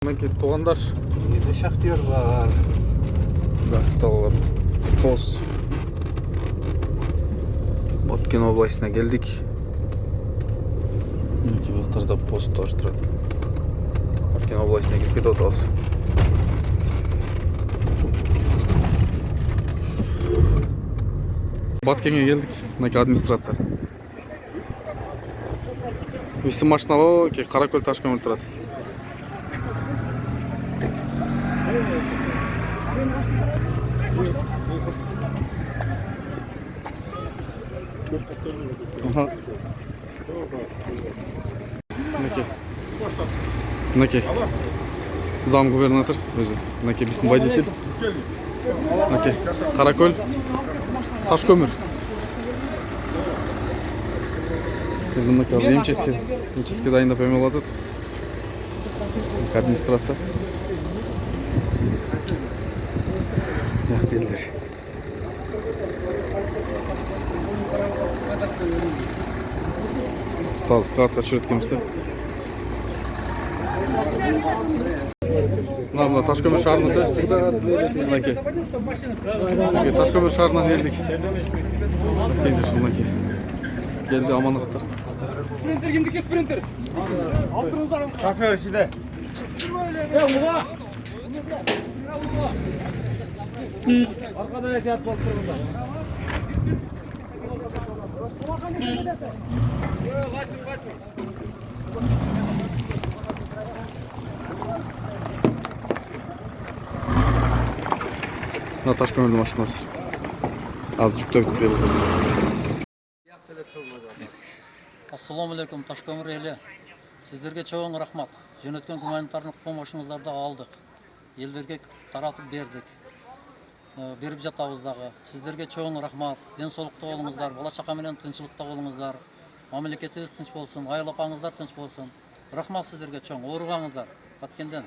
Мінекей туғандар. Енді шахтер бар. Дақталар. Поз. Баткен областына келдік. Мінекей бақтарда поз тоже тұрады. Баткен областына келіп кетіп отырмыз. Баткенге келдік. Мінекей администрация. Өйсі машиналы, Қаракөл Ташкөмір тұрады. Мінекей зам губернатор өзі. Мінекей біздің водитель. Мінекей Қаракөл Ташкөмір. Емческе дайындап емеладыд. Администрация. Яқтелдер. Стал складқа түсіреткемізді. Мына Ташкөмір шарында. Мінекей Ташкөмір шарынан елдік. Geldi amanatlar. Sprinter kimdiki sprinter? Şoför işte. Arkada ehtiyat bol burada. Kaçın. Tashkömür'ün maşinası. Az жүктеп берілді. Ассаламу алейкум, Ташкөмір елі. Сіздерге чоң рахмат. Жөнөткен гуманитарлық помощыңыздарды алдық. Елдерге таратып бердік. Беріп жатабыздағы. Сіздерге чоң рахмат. Денсаулықта болыңыздар, бала чақа менен тынчылықта болыңыздар. Мамлекетіңіз тынч болсын, айыл апаңыздар тынч болсын. Рахмат сіздерге чоң. Оруғаңыздар. Баткенден.